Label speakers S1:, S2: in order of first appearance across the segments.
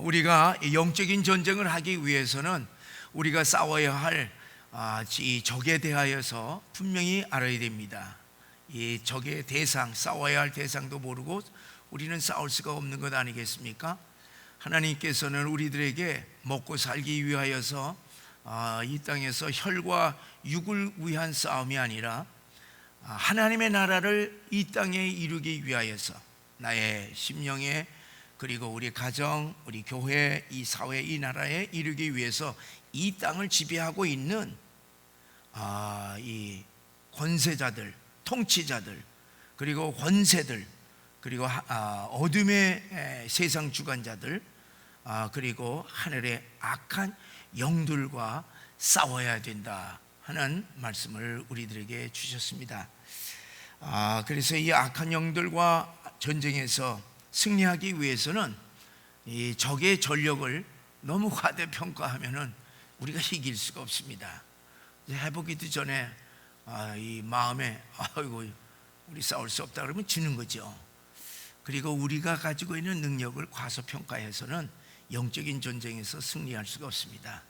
S1: 우리가 영적인 전쟁을 하기 위해서는 우리가 싸워야 할 이 적에 대하여서 분명히 알아야 됩니다. 이 적의 대상, 싸워야 할 대상도 모르고 우리는 싸울 수가 없는 것 아니겠습니까? 하나님께서는 우리들에게 먹고 살기 위하여서 이 땅에서 혈과 육을 위한 싸움이 아니라 하나님의 나라를 이 땅에 이루기 위하여서 나의 심령에, 그리고 우리 가정, 우리 교회, 이 사회, 이 나라에 이루기 위해서 이 땅을 지배하고 있는 이 권세자들, 통치자들, 그리고 권세들, 그리고 어둠의 세상 주관자들, 그리고 하늘의 악한 영들과 싸워야 된다 하는 말씀을 우리들에게 주셨습니다. 그래서 이 악한 영들과 전쟁에서 승리하기 위해서는 이 적의 전력을 너무 과대평가하면은 우리가 이길 수가 없습니다. 해보기도 전에 이 마음에 아이고 우리 싸울 수 없다 그러면 지는 거죠. 그리고 우리가 가지고 있는 능력을 과소평가해서는 영적인 전쟁에서 승리할 수가 없습니다.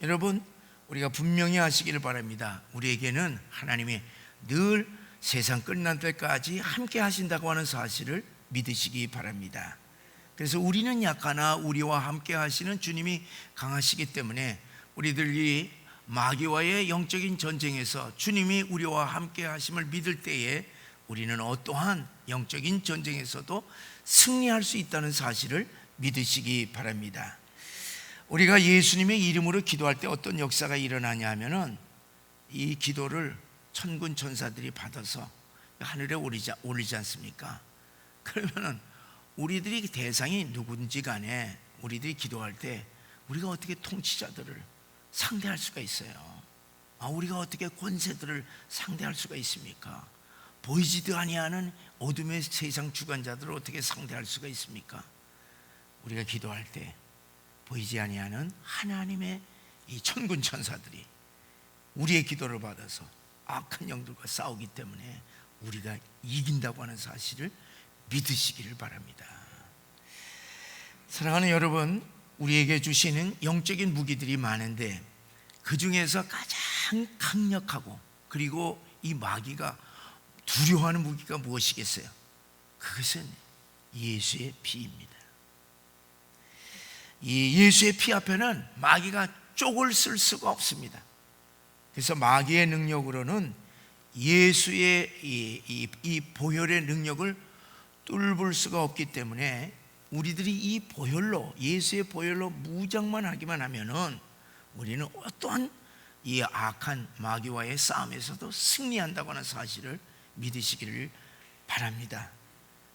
S1: 여러분, 우리가 분명히 아시기를 바랍니다. 우리에게는 하나님이 늘 세상 끝날 때까지 함께 하신다고 하는 사실을 믿으시기 바랍니다. 그래서 우리는 약하나 우리와 함께 하시는 주님이 강하시기 때문에 우리들이 마귀와의 영적인 전쟁에서 주님이 우리와 함께 하심을 믿을 때에 우리는 어떠한 영적인 전쟁에서도 승리할 수 있다는 사실을 믿으시기 바랍니다. 우리가 예수님의 이름으로 기도할 때 어떤 역사가 일어나냐 하면은 이 기도를 천군 천사들이 받아서 하늘에 올리지 않습니까? 그러면은 우리들이 대상이 누군지 간에 우리들이 기도할 때 우리가 어떻게 통치자들을 상대할 수가 있어요? 우리가 어떻게 권세들을 상대할 수가 있습니까? 보이지도 아니하는 어둠의 세상 주관자들을 어떻게 상대할 수가 있습니까? 우리가 기도할 때 보이지 아니하는 하나님의 이 천군 천사들이 우리의 기도를 받아서 악한 영들과 싸우기 때문에 우리가 이긴다고 하는 사실을 믿으시기를 바랍니다. 사랑하는 여러분, 우리에게 주시는 영적인 무기들이 많은데 그 중에서 가장 강력하고 그리고 이 마귀가 두려워하는 무기가 무엇이겠어요? 그것은 예수의 피입니다. 이 예수의 피 앞에는 마귀가 쪽을 쓸 수가 없습니다. 그래서 마귀의 능력으로는 예수의 이 보혈의 능력을 뚫을 수가 없기 때문에 우리들이 이 보혈로, 예수의 보혈로 무장만 하기만 하면은 우리는 어떠한 이 악한 마귀와의 싸움에서도 승리한다고 하는 사실을 믿으시기를 바랍니다.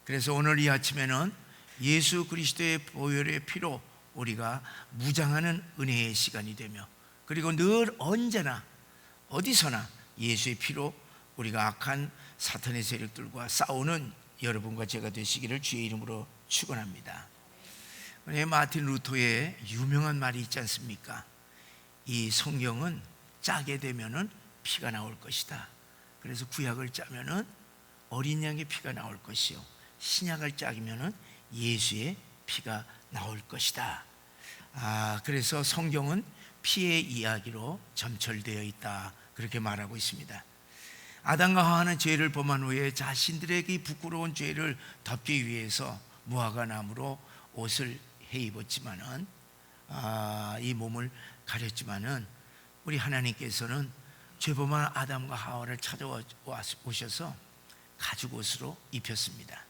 S1: 그래서 오늘 이 아침에는 예수 그리스도의 보혈의 피로 우리가 무장하는 은혜의 시간이 되며, 그리고 늘 언제나 어디서나 예수의 피로 우리가 악한 사탄의 세력들과 싸우는 여러분과 제가 되시기를 주의 이름으로 축원합니다. 마틴 루터의 유명한 말이 있지 않습니까? 이 성경은 짜게 되면은 피가 나올 것이다. 그래서 구약을 짜면은 어린 양의 피가 나올 것이요, 신약을 짜면은 예수의 피가 나올 것이다. 그래서 성경은 피의 이야기로 점철되어 있다, 그렇게 말하고 있습니다. 아담과 하와는 죄를 범한 후에 자신들에게 부끄러운 죄를 덮기 위해서 무화과 나무로 옷을 해 입었지만은 이 몸을 가렸지만은 우리 하나님께서는 죄범한 아담과 하와를 찾아오셔서 가죽 옷으로 입혔습니다.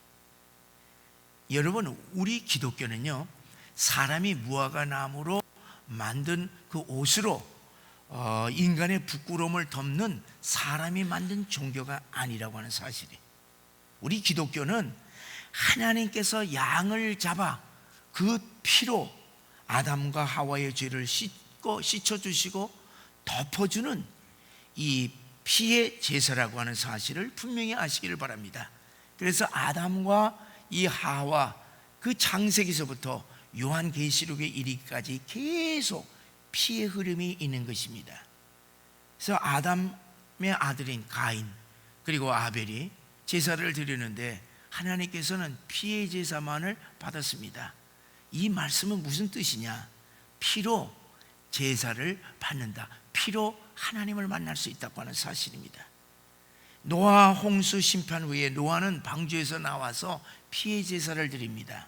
S1: 여러분, 우리 기독교는요, 사람이 무화과 나무로 만든 그 옷으로 인간의 부끄러움을 덮는 사람이 만든 종교가 아니라고 하는 사실이, 우리 기독교는 하나님께서 양을 잡아 그 피로 아담과 하와의 죄를 씻어주시고 덮어주는 이 피의 제사라고 하는 사실을 분명히 아시기를 바랍니다. 그래서 아담과 이 하와, 그 창세기서부터 요한계시록에 이르기까지 계속 피의 흐름이 있는 것입니다. 그래서 아담의 아들인 가인 그리고 아벨이 제사를 드리는데 하나님께서는 피의 제사만을 받았습니다. 이 말씀은 무슨 뜻이냐? 피로 제사를 받는다. 피로 하나님을 만날 수 있다고 하는 사실입니다. 노아 홍수 심판 후에 노아는 방주에서 나와서 피의 제사를 드립니다.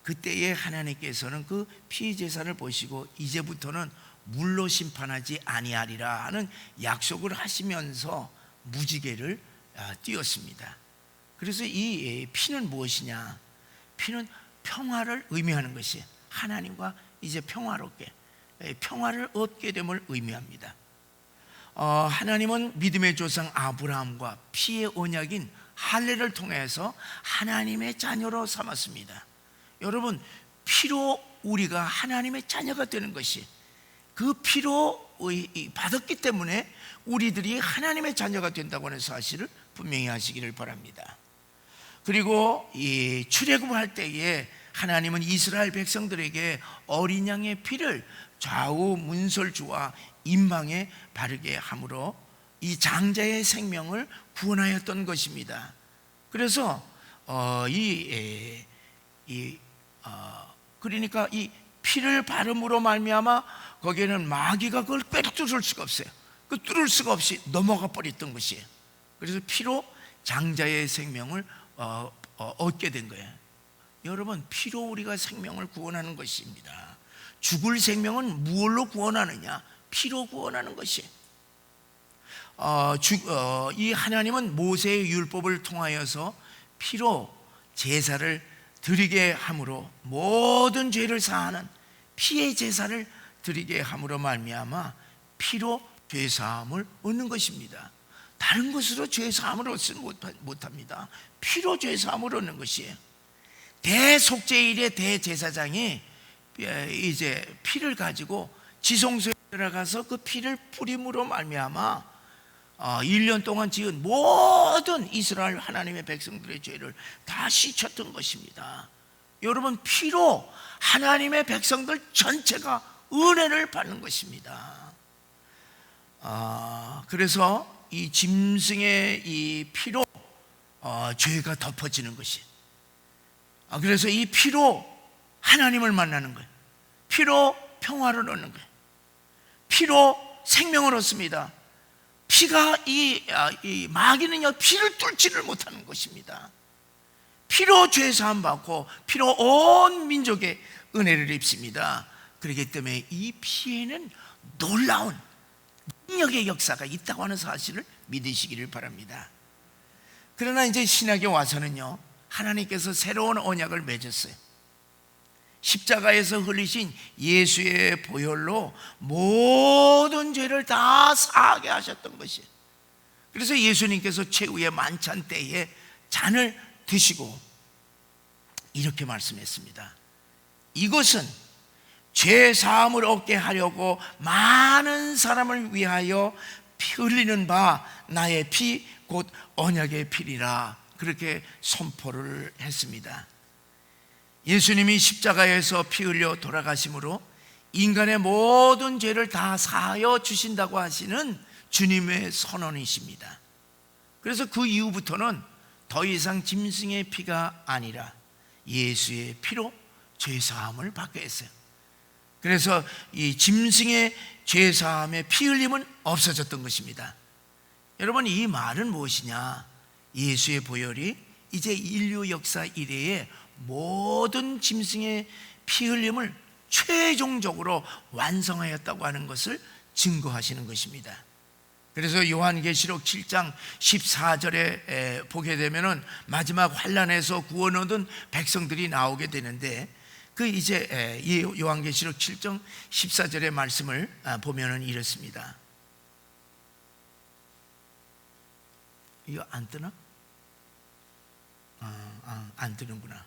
S1: 그때에 하나님께서는 그 피의 제사를 보시고 이제부터는 물로 심판하지 아니하리라 하는 약속을 하시면서 무지개를 띄웠습니다. 그래서 이 피는 무엇이냐? 피는 평화를 의미하는 것이, 하나님과 이제 평화롭게 평화를 얻게 됨을 의미합니다. 하나님은 믿음의 조상 아브라함과 피의 언약인 할례를 통해서 하나님의 자녀로 삼았습니다. 여러분, 피로 우리가 하나님의 자녀가 되는 것이, 그 피로 받았기 때문에 우리들이 하나님의 자녀가 된다고 하는 사실을 분명히 하시기를 바랍니다. 그리고 이 출애굽할 때에 하나님은 이스라엘 백성들에게 어린 양의 피를 좌우 문설주와 임방에 바르게 함으로 이 장자의 생명을 구원하였던 것입니다. 그래서 그러니까 이 피를 바름으로 말미암아 거기에는 마귀가 그걸 꿰뚫을 수가 없어요. 그 뚫을 수가 없이 넘어가 버렸던 것이에요. 그래서 피로 장자의 생명을 얻게 된 거예요. 여러분, 피로 우리가 생명을 구원하는 것입니다. 죽을 생명은 무엇로 구원하느냐? 피로 구원하는 것이. 이 하나님은 모세의 율법을 통하여서 피로 제사를 드리게 함으로, 모든 죄를 사하는 피의 제사를 드리게 함으로 말미암아 피로 죄사함을 얻는 것입니다. 다른 것으로 죄사함을 얻지 못합니다. 피로 죄사함을 얻는 것이에요. 대속죄일의 대제사장이 이제 피를 가지고 지성소에 들어가서 그 피를 뿌림으로 말미암아 1년 동안 지은 모든 이스라엘 하나님의 백성들의 죄를 다 씻었던 것입니다. 여러분, 피로 하나님의 백성들 전체가 은혜를 받는 것입니다. 그래서 이 짐승의 이 피로 죄가 덮어지는 것이, 그래서 이 피로 하나님을 만나는 거예요. 피로 평화를 얻는 거예요. 피로 생명을 얻습니다. 피가 이 마귀는요, 피를 뚫지를 못하는 것입니다. 피로 죄 사함 받고 피로 온 민족의 은혜를 입습니다. 그렇기 때문에 이 피에는 놀라운 능력의 역사가 있다고 하는 사실을 믿으시기를 바랍니다. 그러나 이제 신약에 와서는요, 하나님께서 새로운 언약을 맺었어요. 십자가에서 흘리신 예수의 보혈로 모든 죄를 다 사하게 하셨던 것이에요. 그래서 예수님께서 최후의 만찬 때에 잔을 드시고 이렇게 말씀했습니다. 이것은 죄 사함을 얻게 하려고 많은 사람을 위하여 피 흘리는 바 나의 피 곧 언약의 피리라, 그렇게 선포를 했습니다. 예수님이 십자가에서 피 흘려 돌아가심으로 인간의 모든 죄를 다 사하여 주신다고 하시는 주님의 선언이십니다. 그래서 그 이후부터는 더 이상 짐승의 피가 아니라 예수의 피로 죄사함을 받게 했어요. 그래서 이 짐승의 죄사함의 피 흘림은 없어졌던 것입니다. 여러분, 이 말은 무엇이냐? 예수의 보혈이 이제 인류 역사 이래에 모든 짐승의 피 흘림을 최종적으로 완성하였다고 하는 것을 증거하시는 것입니다. 그래서 요한계시록 7장 14절에 보게 되면은 마지막 환난에서 구원 얻은 백성들이 나오게 되는데, 그 이제 요한계시록 7장 14절의 말씀을 보면은 이렇습니다. 이거 안 뜨나? 안 뜨는구나.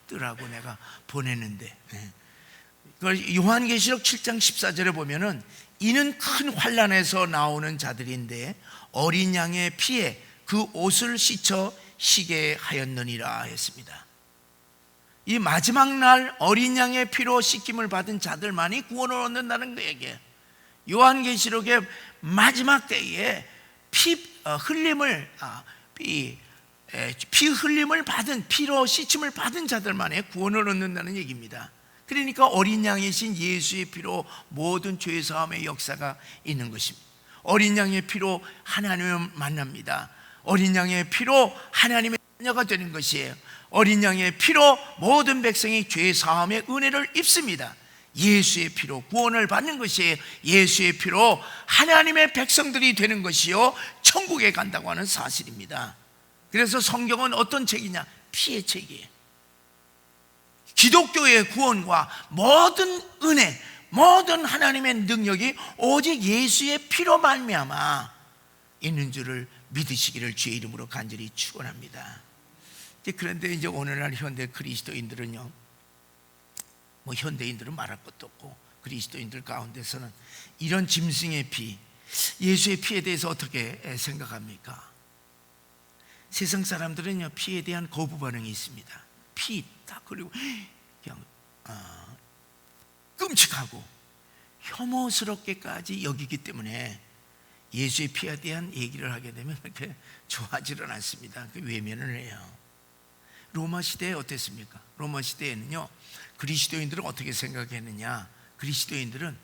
S1: 뜨라고 내가 보냈는데. 요한계시록 7장 14절에 보면은 이는 큰 환난에서 나오는 자들인데 어린 양의 피에 그 옷을 씻어 쉬게 하였느니라 했습니다. 이 마지막 날 어린 양의 피로 씻김을 받은 자들만이 구원을 얻는다는 거예요. 요한계시록의 마지막 때에 피 흘림을 피 흘림을 받은, 피로 씻임을 받은 자들만의 구원을 얻는다는 얘기입니다. 그러니까 어린 양이신 예수의 피로 모든 죄 사함의 역사가 있는 것입니다. 어린 양의 피로 하나님을 만납니다. 어린 양의 피로 하나님의 자녀가 되는 것이에요. 어린 양의 피로 모든 백성이 죄 사함의 은혜를 입습니다. 예수의 피로 구원을 받는 것이에요. 예수의 피로 하나님의 백성들이 되는 것이요 천국에 간다고 하는 사실입니다. 그래서 성경은 어떤 책이냐? 피의 책이에요. 기독교의 구원과 모든 은혜, 모든 하나님의 능력이 오직 예수의 피로 말미암아 있는 줄을 믿으시기를 주의 이름으로 간절히 축원합니다. 그런데 이제 오늘날 현대 그리스도인들은요, 뭐 현대인들은 말할 것도 없고 그리스도인들 가운데서는 이런 짐승의 피, 예수의 피에 대해서 어떻게 생각합니까? 세상 사람들은요, 피에 대한 거부 반응이 있습니다. 피 딱 그리고 그냥 끔찍하고 혐오스럽게까지 여기기 때문에 예수의 피에 대한 얘기를 하게 되면 그렇게 좋아하지는 않습니다. 외면을 해요. 로마 시대에 어땠습니까? 로마 시대에는요, 그리스도인들은 어떻게 생각했느냐? 그리스도인들은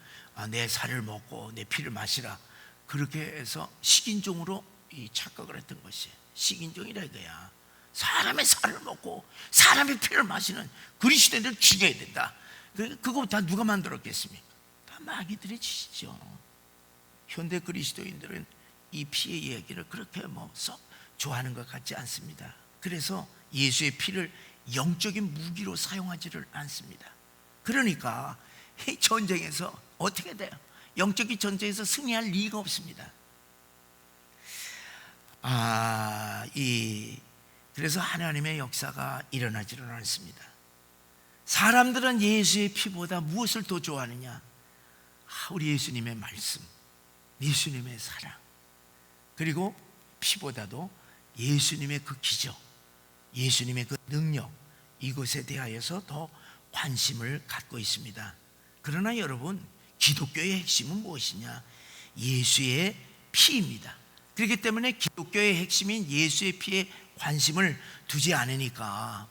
S1: 내 살을 먹고 내 피를 마시라, 그렇게 해서 식인종으로 착각을 했던 것이에요. 식인종이라 이거야. 사람의 살을 먹고 사람의 피를 마시는 그리스도인들을 죽여야 된다. 그거 다 누가 만들었겠습니까? 다 마귀들의 짓이죠. 현대 그리스도인들은 이 피의 이야기를 그렇게 썩 좋아하는 것 같지 않습니다. 그래서 예수의 피를 영적인 무기로 사용하지를 않습니다. 그러니까 이 전쟁에서 어떻게 돼요? 영적인 전쟁에서 승리할 리가 없습니다. 그래서 하나님의 역사가 일어나지를 않습니다. 사람들은 예수의 피보다 무엇을 더 좋아하느냐? 우리 예수님의 말씀, 예수님의 사랑, 그리고 피보다도 예수님의 그 기적, 예수님의 그 능력, 이것에 대하여서 더 관심을 갖고 있습니다. 그러나 여러분, 기독교의 핵심은 무엇이냐? 예수의 피입니다. 그렇기 때문에 기독교의 핵심인 예수의 피에 관심을 두지 않으니까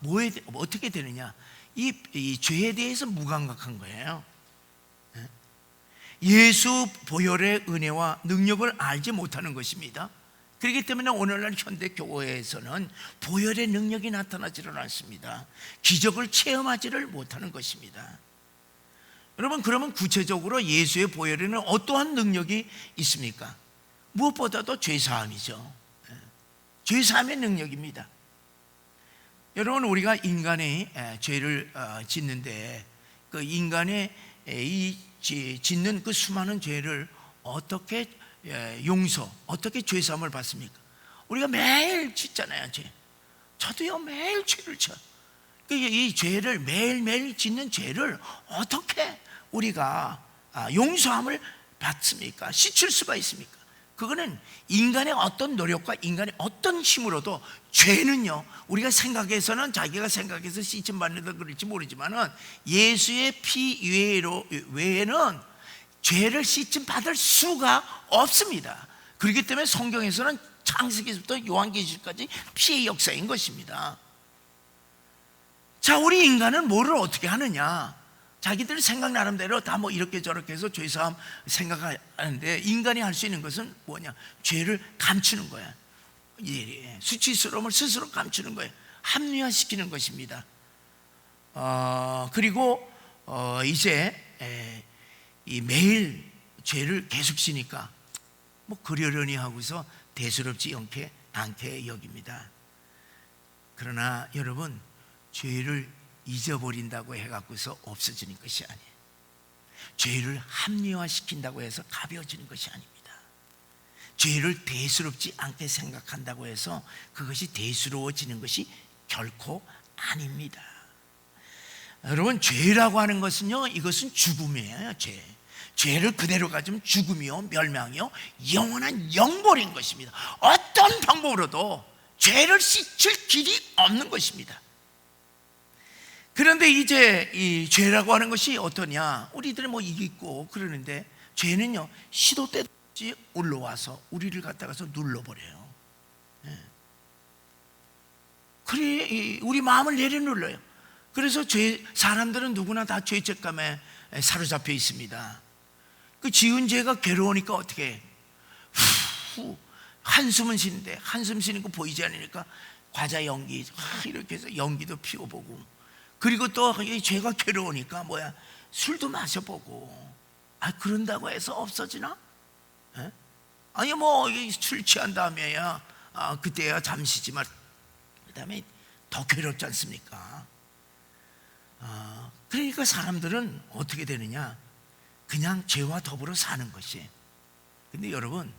S1: 어떻게 되느냐? 이 죄에 대해서 무감각한 거예요. 예수 보혈의 은혜와 능력을 알지 못하는 것입니다. 그렇기 때문에 오늘날 현대 교회에서는 보혈의 능력이 나타나지를 않습니다. 기적을 체험하지를 못하는 것입니다. 여러분, 그러면 구체적으로 예수의 보혈에는 어떠한 능력이 있습니까? 무엇보다도 죄사함이죠. 죄사함의 능력입니다. 여러분, 우리가 인간의 죄를 짓는데 그 인간의 짓는 그 수많은 죄를 어떻게 어떻게 죄사함을 받습니까? 우리가 매일 짓잖아요, 죄. 저도요, 매일 죄를 져. 이 죄를 매일매일 짓는 죄를 어떻게 우리가 용서함을 받습니까? 씻을 수가 있습니까? 그거는 인간의 어떤 노력과 인간의 어떤 힘으로도, 죄는요, 우리가 생각해서는 자기가 생각해서 씻임 받는다 그럴지 모르지만은 예수의 피 외에는 죄를 씻임 받을 수가 없습니다. 그렇기 때문에 성경에서는 창세기부터 요한계시까지 피의 역사인 것입니다. 자, 우리 인간은 뭐를 어떻게 하느냐? 자기들 생각 나름대로 다 이렇게 저렇게 해서 죄사함 생각하는데, 인간이 할 수 있는 것은 뭐냐? 죄를 감추는 거야. 수치스러움을 스스로 감추는 거예요. 합리화시키는 것입니다. 그리고 이제 이 매일 죄를 계속 지니까 그러려니 하고서 대수롭지 않게 여깁니다. 그러나 여러분, 죄를 잊어버린다고 해갖고서 없어지는 것이 아니에요. 죄를 합리화시킨다고 해서 가벼워지는 것이 아닙니다. 죄를 대수롭지 않게 생각한다고 해서 그것이 대수로워지는 것이 결코 아닙니다. 여러분, 죄라고 하는 것은요, 이것은 죽음이에요. 죄를 그대로 가지면 죽음이요, 멸망이요, 영원한 영벌인 것입니다. 어떤 방법으로도 죄를 씻을 길이 없는 것입니다. 그런데 이제 이 죄라고 하는 것이 어떠냐? 우리들은 이게 있고 그러는데, 죄는요, 시도 때도 없이 올라와서 우리를 갖다가서 눌러버려요. 그래 우리 마음을 내려놓아요. 그래서 사람들은 누구나 다 죄책감에 사로잡혀 있습니다. 그 지은 죄가 괴로우니까 어떻게 해? 한숨은 쉬는데 한숨 쉬는 거 보이지 않으니까 과자 연기 이렇게 해서 연기도 피워보고, 그리고 또 이 죄가 괴로우니까 뭐야, 술도 마셔보고. 그런다고 해서 없어지나? 에? 아니 뭐 술 취한 다음에야 그때야 잠시지만 그 다음에 더 괴롭지 않습니까? 그러니까 사람들은 어떻게 되느냐, 그냥 죄와 더불어 사는 것이. 근데 여러분,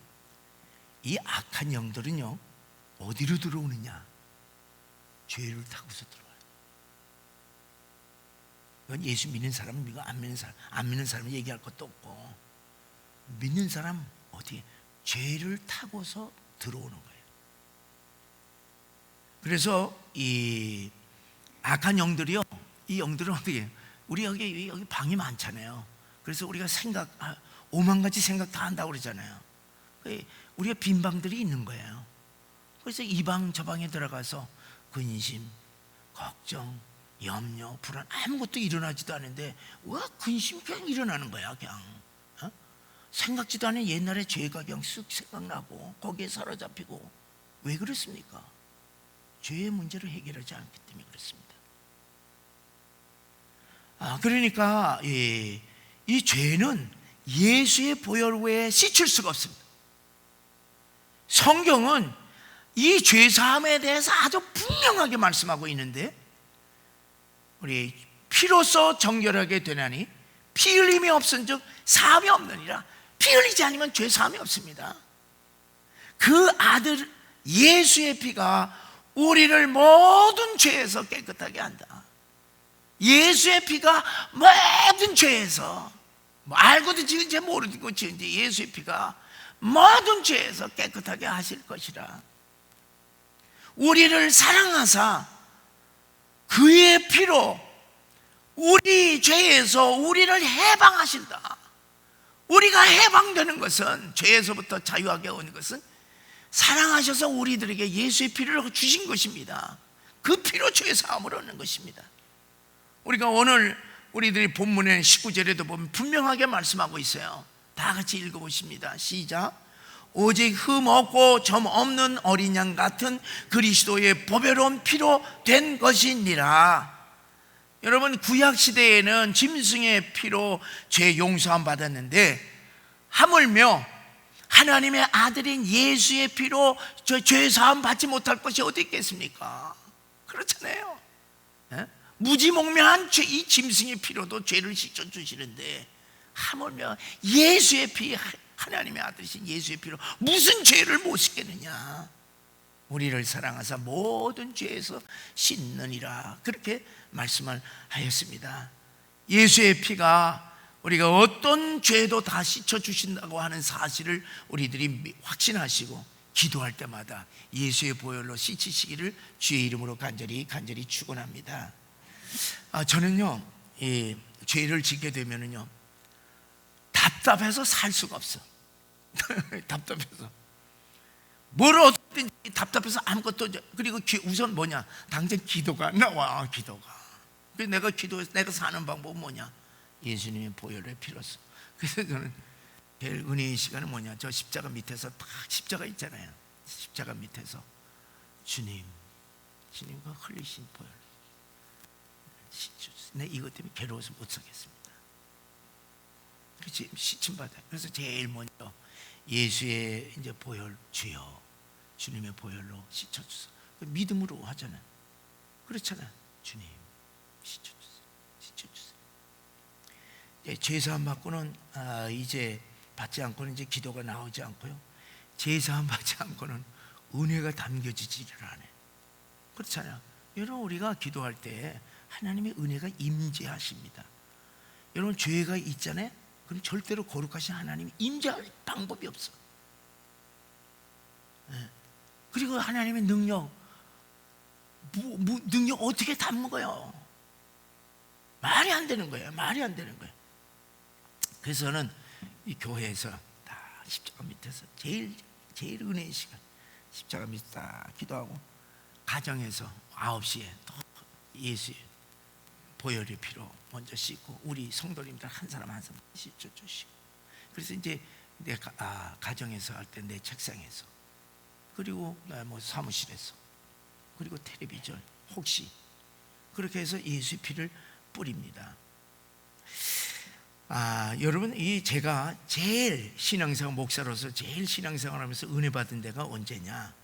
S1: 이 악한 영들은요 어디로 들어오느냐? 죄를 타고서 들어와요. 이건 예수 믿는 사람은 믿고 안 믿는 사람은 얘기할 것도 없고, 믿는 사람 어디에 죄를 타고서 들어오는 거예요. 그래서 이 악한 영들이요, 이 영들은 어떻게 해요? 우리 여기 방이 많잖아요. 그래서 우리가 오만 가지 생각 다 한다고 그러잖아요. 우리가 빈 방들이 있는 거예요. 그래서 이 방 저 방에 들어가서 근심, 걱정, 염려, 불안 아무것도 일어나지도 않은데 왜 근심 그냥 일어나는 거야. 그냥 생각지도 않은 옛날에 죄가 그냥 쓱 생각나고 거기에 사로잡히고. 왜 그렇습니까? 죄의 문제를 해결하지 않기 때문에 그렇습니다. 그러니까 이 죄는 예수의 보혈 외에 씻을 수가 없습니다. 성경은 이 죄사함에 대해서 아주 분명하게 말씀하고 있는데, 우리 피로써 정결하게 되나니 피 흘림이 없은즉 사함이 없느니라. 피 흘리지 않으면 죄사함이 없습니다. 그 아들 예수의 피가 우리를 모든 죄에서 깨끗하게 한다. 예수의 피가 모든 죄에서, 알고도 지은 죄 모르는 거 지은 죄, 예수의 피가 모든 죄에서 깨끗하게 하실 것이라. 우리를 사랑하사 그의 피로 우리 죄에서 우리를 해방하신다. 우리가 해방되는 것은, 죄에서부터 자유하게 오는 것은 사랑하셔서 우리들에게 예수의 피를 주신 것입니다. 그 피로 죄 사함을 얻는 것입니다. 우리가 오늘 우리들이 본문의 19절에도 보면 분명하게 말씀하고 있어요. 다 같이 읽어보십니다. 시작. 오직 흠 없고 점 없는 어린 양 같은 그리스도의 보배로운 피로 된 것이니라. 여러분, 구약 시대에는 짐승의 피로 죄 용서함 받았는데, 하물며 하나님의 아들인 예수의 피로 죄 사함 받지 못할 것이 어디 있겠습니까? 그렇잖아요. 무지몽매한 이 짐승의 피로도 죄를 씻어주시는데, 하물며 예수의 피, 하나님의 아들이신 예수의 피로 무슨 죄를 못 씻겠느냐? 우리를 사랑하사 모든 죄에서 씻느니라. 그렇게 말씀을 하였습니다. 예수의 피가 우리가 어떤 죄도 다 씻어주신다고 하는 사실을 우리들이 확신하시고 기도할 때마다 예수의 보혈로 씻으시기를 주의 이름으로 간절히 축원합니다. 저는요, 이 죄를 짓게 되면은요 답답해서 살 수가 없어. 답답해서 뭘 어떻든지 답답해서 아무것도. 그리고 우선 뭐냐, 당장 기도가 안 나와. 기도가. 그래서 내가 사는 방법은 뭐냐, 예수님의 보혈의 피로써. 그래서 저는 제일 은혜의 시간은 뭐냐, 저 십자가 밑에서 딱 십자가 있잖아요. 십자가 밑에서 주님과 흘리신 보혈 씻어주세요. 내 이것 때문에 괴로워서 못 살겠습니다. 그렇지, 씻음받아요. 그래서 제일 먼저 예수의 이제 보혈, 주여 주님의 보혈로 씻어주세요. 믿음으로 하잖아요. 그렇잖아요. 주님 씻어주세요. 죄사함 받고는 이제 받지 않고는 이제 기도가 나오지 않고요. 죄사함 받지 않고는 은혜가 담겨지지를 않아요. 그렇잖아요. 여러분, 우리가 기도할 때 하나님의 은혜가 임재하십니다. 여러분, 죄가 있잖아요. 그럼 절대로 거룩하신 하나님이 임재할 방법이 없어. 그리고 하나님의 능력 어떻게 담는 거예요? 말이 안 되는 거예요. 그래서 저는 이 교회에서 다 십자가 밑에서 제일 은혜의 시간, 십자가 밑에 딱 기도하고 가정에서 9시에 또 예수의 보혈의 피로 먼저 씻고 우리 성도님들 한 사람 한 사람 씻어주시고, 그래서 이제 내 가정에서 할 때 내 책상에서, 그리고 뭐 사무실에서, 그리고 텔레비전 혹시 그렇게 해서 예수의 피를 뿌립니다. 여러분, 이 제가 제일 신앙생활 목사로서 제일 신앙생활하면서 은혜 받은 데가 언제냐?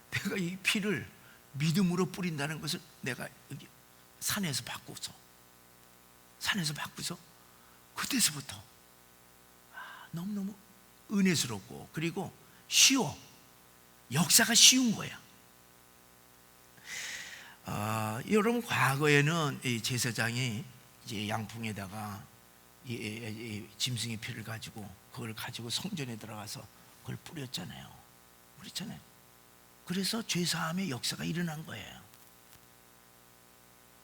S1: 내가 이 피를 믿음으로 뿌린다는 것을 내가 여기 산에서 받고서 그때서부터 너무너무 은혜스럽고, 그리고 쉬워. 역사가 쉬운 거야. 여러분, 과거에는 이 제사장이 이제 양풍에다가 이 짐승의 피를 가지고 그걸 가지고 성전에 들어가서 그걸 뿌렸잖아요. 그렇잖아요. 그래서 죄사함의 역사가 일어난 거예요.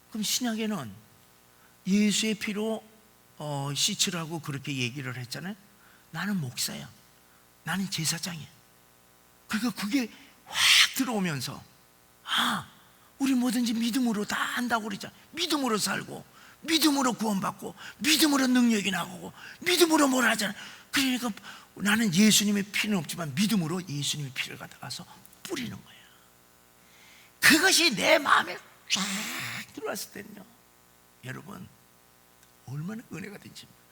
S1: 그럼 신약에는 예수의 피로 씻으라고 그렇게 얘기를 했잖아요. 나는 목사야, 나는 제사장이야. 그러니까 그게 확 들어오면서 우리 뭐든지 믿음으로 다 한다고 그러잖아. 믿음으로 살고, 믿음으로 구원받고, 믿음으로 능력이 나오고, 믿음으로 뭘 하잖아. 그러니까 나는 예수님의 피는 없지만 믿음으로 예수님의 피를 갖다가서 뿌리는 거야. 그것이 내 마음에 쫙 들어왔을 때는요, 여러분, 얼마나 은혜가 된지 몰라요.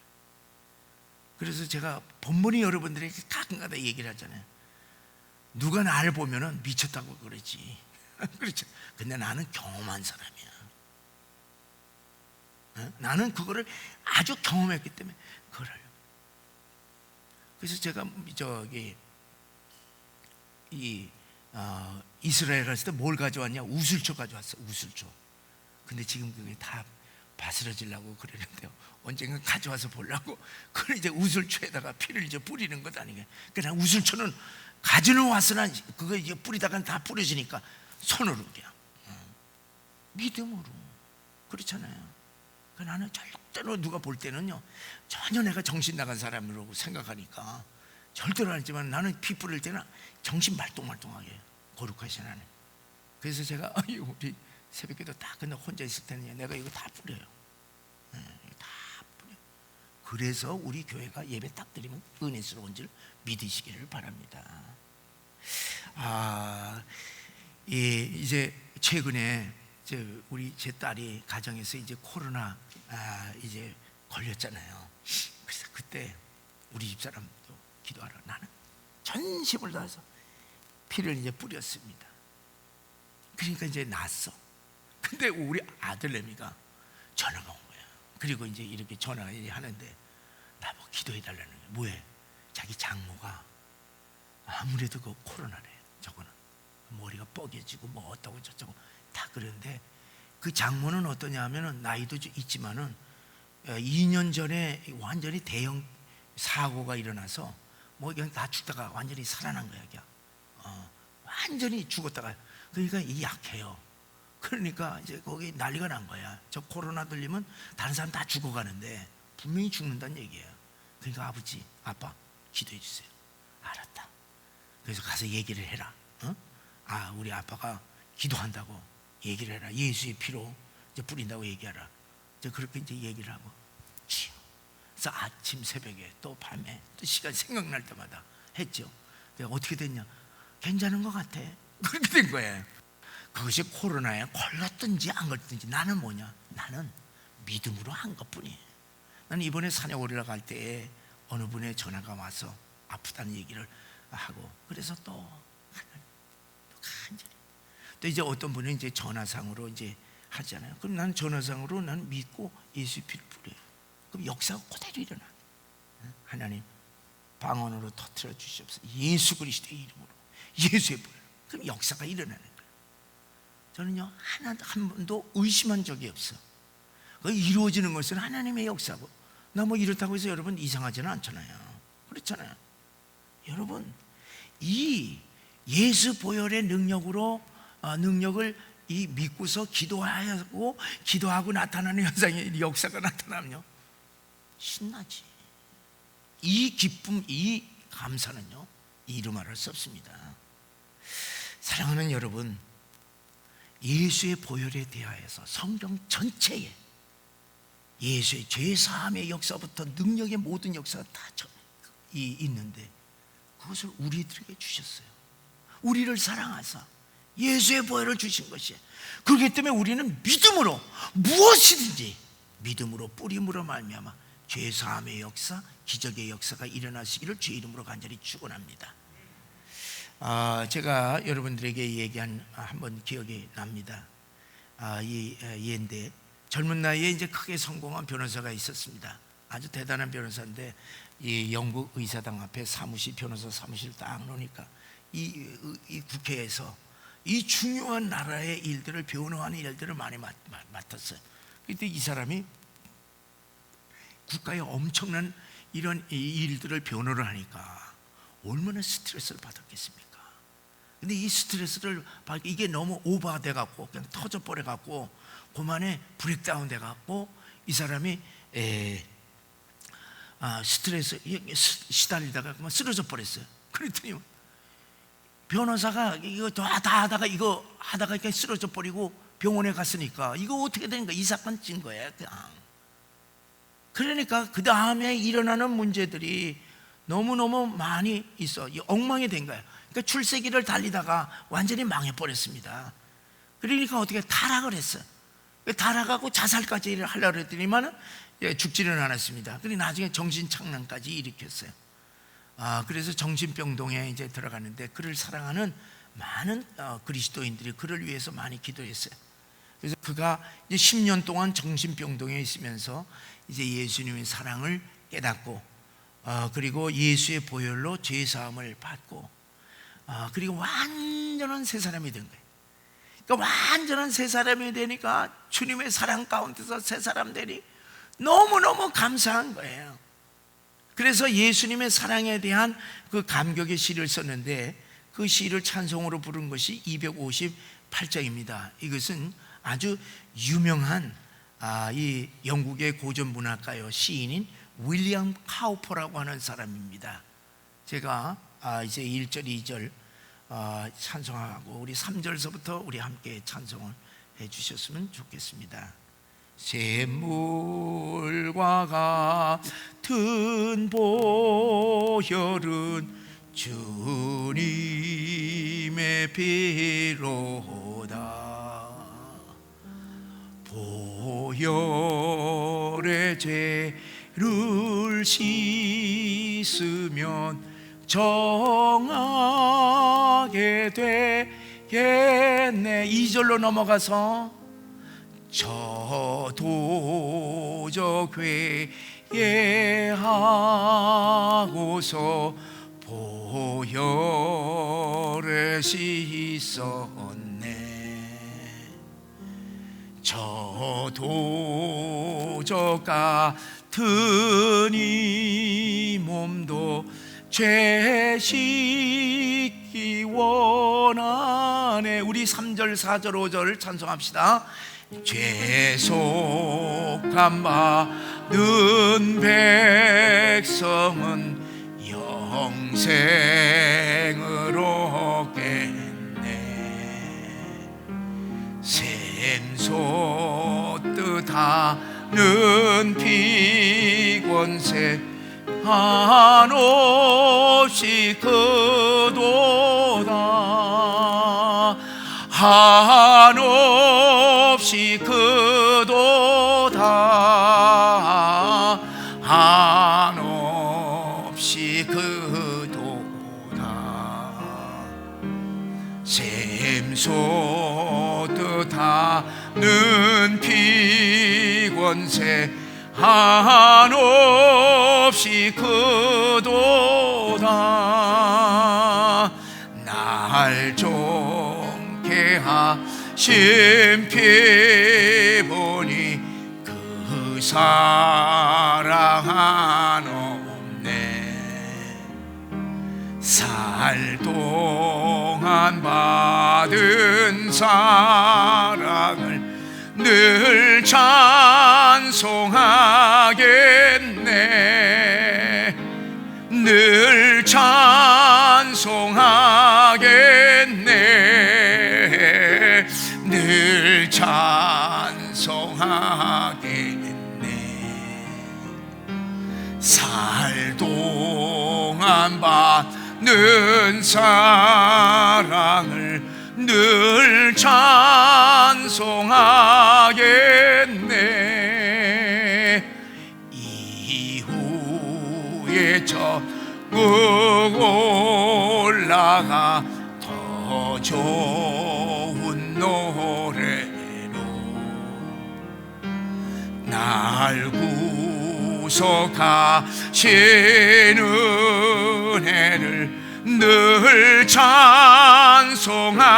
S1: 그래서 제가 번번이 여러분들에게 가끔가다 얘기를 하잖아요. 누가 나를 보면은 미쳤다고 그러지. 그렇죠. 근데 나는 경험한 사람이야. 나는 그거를 아주 경험했기 때문에 그래요. 그래서 제가 저기 이스라엘 갔을 때 뭘 가져왔냐? 우슬초 가져왔어. 우슬초. 근데 지금 그게 다 바스러지려고 그러는데요, 언젠가 가져와서 보려고. 그걸 이제 우슬초에다가 피를 이제 뿌리는 것 아니겠어요? 그냥 우슬초는 가지는 왔으나 그거 이제 뿌리다가 다 뿌려지니까 손으로 그냥 믿음으로. 그렇잖아요. 나는 절대로 누가 볼 때는요, 전혀 내가 정신 나간 사람이라고 생각하니까 절대로 아니지만, 나는 피 뿌릴 때는 정신 말똥말똥하게 거룩하신 하나님. 그래서 제가 우리 새벽기도 다 끝나 혼자 있을 때는 내가 이거 다 뿌려요. 다 뿌려. 그래서 우리 교회가 예배 딱 드리면 은혜스러운 줄 믿으시기를 바랍니다. 이제 최근에 우리 제 딸이 가정에서 이제 코로나 이제 걸렸잖아요. 그래서 그때 우리 집사람도 기도하러 나는 전심을 다해서 피를 이제 뿌렸습니다. 그러니까 이제 났어. 근데 우리 아들내미가 전화가 온 거야. 그리고 이제 이렇게 전화하는데 나보고 기도해 달라는 거야. 뭐해? 자기 장모가 아무래도 그 코로나래. 저거는 머리가 뻐개지고 뭐 어떠고 저쩌고 다 그러는데, 그 장모는 어떠냐 하면은 나이도 있지만은 2년 전에 완전히 대형 사고가 일어나서 뭐 그냥 다 죽다가 완전히 살아난 거야. 그냥 완전히 죽었다가. 그러니까 이 약해요. 그러니까 이제 거기 난리가 난 거야. 저 코로나 들리면 다른 사람 다 죽어가는데 분명히 죽는다는 얘기예요. 그러니까 아버지, 아빠 기도해 주세요. 알았다. 그래서 가서 얘기를 해라. 우리 아빠가 기도한다고 얘기를 해라. 예수의 피로 이제 뿌린다고 얘기하라. 이제 그렇게 이제 얘기를 하고, 그래서 아침 새벽에 또 밤에 또 시간 생각날 때마다 했죠. 내가 어떻게 됐냐? 괜찮은 것 같아. 그렇게 된 거예요. 그것이 코로나에 걸렸든지 안 걸렸든지 나는 뭐냐? 나는 믿음으로 한 것뿐이에요. 나는 이번에 산에 올라갈 때 어느 분의 전화가 와서 아프다는 얘기를 하고, 그래서 또 간절히 또 이제 어떤 분은 이제 전화상으로 이제 하잖아요. 그럼 나는 전화상으로 나는 믿고 예수의 피를 뿌려요. 그럼 역사가 그대로 일어나. 하나님 방언으로 터뜨려 주시옵소서. 예수 그리스도의 이름으로, 예수의 불. 그럼 역사가 일어나는 거예요. 저는요 한 번도 의심한 적이 없어. 그 이루어지는 것은 하나님의 역사고, 나 뭐 이렇다고 해서 여러분 이상하지는 않잖아요. 그렇잖아요. 여러분, 이 예수 보혈의 능력을 믿고서 기도하고 나타나는 현상의 역사가 나타나면요 신나지. 이 기쁨, 이 감사는요 이루 말할 수 없습니다. 사랑하는 여러분, 예수의 보혈에 대하여서 성경 전체에 예수의 죄사함의 역사부터 능력의 모든 역사가 다 있는데 그것을 우리들에게 주셨어요. 우리를 사랑하사 예수의 보혈을 주신 것이, 그렇기 때문에 우리는 믿음으로 무엇이든지 믿음으로 뿌림으로 말미암아 죄사함의 역사, 기적의 역사가 일어나시기를 주의 이름으로 간절히 축원합니다. 제가 여러분들에게 얘기한 한번 기억이 납니다. 이 예인데 젊은 나이에 이제 크게 성공한 변호사가 있었습니다. 아주 대단한 변호사인데 이 영국 의사당 앞에 사무실, 변호사 사무실 딱 놓으니까 이 국회에서 이 중요한 나라의 일들을, 변호하는 일들을 많이 맡았어요. 그때 이 사람이 국가의 엄청난 이런 일들을 변호를 하니까 얼마나 스트레스를 받았겠습니까? 근데 이 스트레스를 이게 너무 오버돼 갖고 그냥 터져 버려 갖고 그만에 브레이크다운 돼 갖고 이 사람이 스트레스 시달리다가 그만 쓰러져 버렸어요. 그랬더니 변호사가 이거 다 하다가 이거 하다가 이렇게 쓰러져 버리고 병원에 갔으니까 이거 어떻게 되는가, 이 사건 찐 거예요 그냥. 그러니까 그 다음에 일어나는 문제들이 너무너무 많이 있어. 엉망이 된 거예요. 그러니까 출세기를 달리다가 완전히 망해버렸습니다. 그러니까 어떻게 타락을 했어요. 타락하고 자살까지 하려고 했더니만 죽지는 않았습니다. 그리고 나중에 정신착란까지 일으켰어요. 그래서 정신병동에 이제 들어갔는데 그를 사랑하는 많은 그리스도인들이 그를 위해서 많이 기도했어요. 그래서 그가 이제 10년 동안 정신병동에 있으면서 이제 예수님의 사랑을 깨닫고 그리고 예수의 보혈로 죄 사함을 받고 그리고 완전한 새 사람이 된 거예요. 그러니까 완전한 새 사람이 되니까 주님의 사랑 가운데서 새 사람 되니 너무너무 감사한 거예요. 그래서 예수님의 사랑에 대한 그 감격의 시를 썼는데 그 시를 찬송으로 부른 것이 258장입니다. 이것은 아주 유명한 이 영국의 고전문학가요 시인인 윌리엄 카우퍼라고 하는 사람입니다. 제가 이제 1절, 2절 찬송하고 우리 3절서부터 우리 함께 찬송을 해 주셨으면 좋겠습니다. 샘물과 같은 보혈은 주님의 피로다. 보혈의 죄를 씻으면 정하게 되겠네. 2절로 넘어가서 저도적 회개하고서 보혈에 씻었네. 저도적 같은 이 몸도 죄 씻기 원하네. 우리 3절, 4절, 5절 찬송합시다. 죄속함 받은 백성은 영생을 얻겠네. 샘솟듯 하는 피권세 한없이 크도다. 한없이 크도다. 한없이 크도다. 샘솟듯 하는 피권세 한없이 크도다. 날 좋게 하신 피 보니 그 사랑 한없네. 살 동안 받은 사랑을 늘 찬송하겠네. 늘 찬송하겠네. 늘 는 사랑을 늘 찬송하겠네. 이후에 전국 올라가 더 좋은 노래로 날 구속하신 은혜를 늘 찬송하겠네.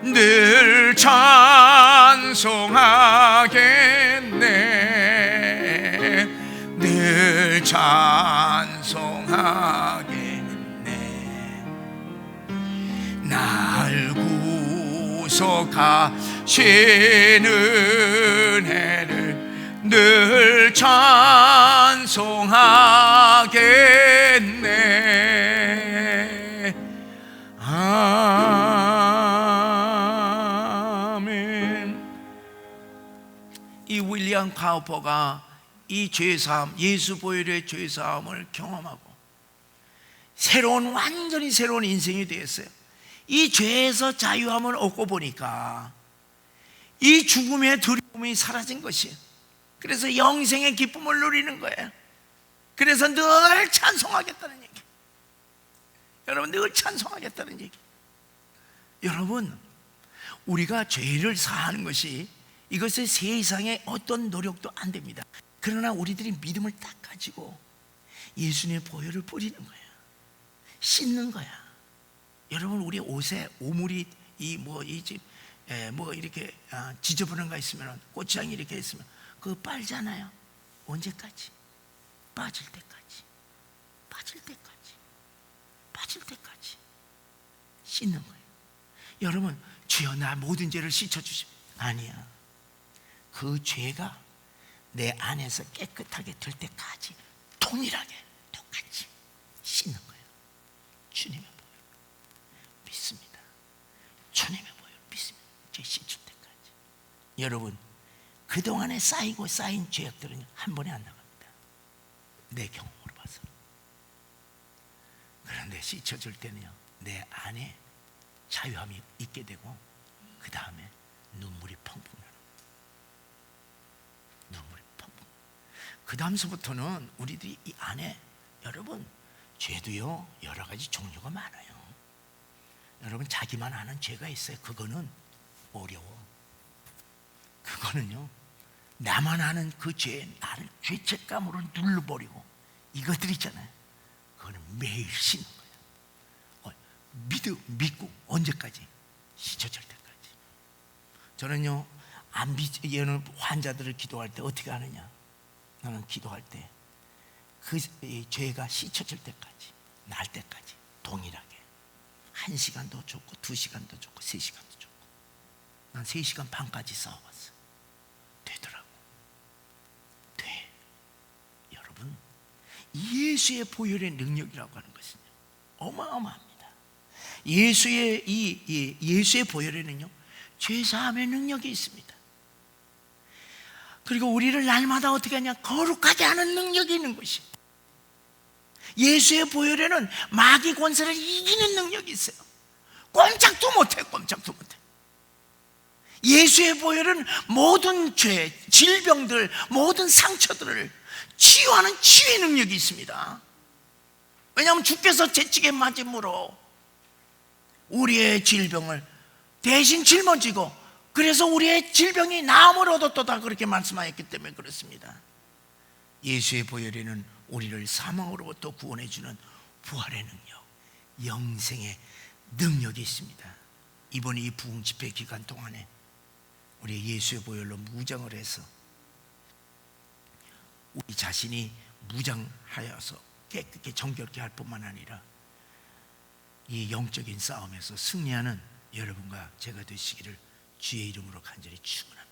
S1: 늘 찬송하겠네. 늘 찬송하겠네. 날 구속하신 은혜를 늘 찬송하겠네. 아멘. 이 윌리엄 카우퍼가 이 죄사함, 예수 보혈의 죄사함을 경험하고 완전히 새로운 인생이 되었어요. 이 죄에서 자유함을 얻고 보니까 이 죽음의 두려움이 사라진 것이에요. 그래서 영생의 기쁨을 누리는 거예요. 그래서 늘 찬송하겠다는 얘기. 여러분, 늘 찬송하겠다는 얘기. 여러분, 우리가 죄를 사하는 것이 이것의 세상의 어떤 노력도 안 됩니다. 그러나 우리들이 믿음을 딱 가지고 예수님의 보혈을 뿌리는 거예요. 씻는 거야. 여러분, 우리 옷에 오물이 이렇게 지저분한 거 있으면, 고추장이 이렇게 있으면 그거 빨잖아요. 언제까지? 빠질 때까지 씻는 거예요. 여러분, 주여 나 모든 죄를 씻어주십시오. 아니야. 그 죄가 내 안에서 깨끗하게 될 때까지 동일하게 똑같이 씻는 거예요. 주님의 보혈 믿습니다. 주님의 보혈 믿습니다. 죄 씻을 때까지. 여러분, 그동안에 쌓인 죄악들은 한 번에 안 나갑니다. 내 경험으로 봐서. 그런데 씻어줄 때는요, 내 안에 자유함이 있게 되고 그 다음에 눈물이 펑펑 나는 거예요. 눈물이 펑펑. 그 다음서부터는 우리들이 이 안에, 여러분, 죄도요 여러 가지 종류가 많아요. 여러분, 자기만 아는 죄가 있어요. 그거는 어려워. 그거는요, 나만 아는 그 죄, 나를 죄책감으로 눌러버리고 이것들 있잖아요. 그거는 매일 씻는 거예요. 믿고 언제까지? 씻어질 때까지. 저는요, 얘는 환자들을 기도할 때 어떻게 하느냐? 나는 기도할 때 그 죄가 씻어질 때까지, 날 때까지 동일하게 1시간도 좋고 2시간도 좋고 3시간도 좋고, 난 3시간 반까지 싸워봤어. 되더라고. 돼. 여러분, 예수의 보혈의 능력이라고 하는 것은요, 어마어마합니다. 예수의 보혈에는요, 죄사함의 능력이 있습니다. 그리고 우리를 날마다 어떻게 하냐? 거룩하게 하는 능력이 있는 것이. 예수의 보혈에는 마귀 권세를 이기는 능력이 있어요. 꼼짝도 못해. 예수의 보혈은 모든 죄, 질병들, 모든 상처들을 치유하는 치유의 능력이 있습니다. 왜냐하면 주께서 채찍에 맞음으로 우리의 질병을 대신 짊어지고, 그래서 우리의 질병이 나음을 얻었도다, 그렇게 말씀하였기 때문에 그렇습니다. 예수의 보혈에는 우리를 사망으로부터 구원해주는 부활의 능력, 영생의 능력이 있습니다. 이번에 이 부흥 집회 기간 동안에 우리 예수의 보혈로 무장을 해서 우리 자신이 무장하여서 깨끗게 정결케 할 뿐만 아니라 이 영적인 싸움에서 승리하는 여러분과 제가 되시기를 주의 이름으로 간절히 축원합니다.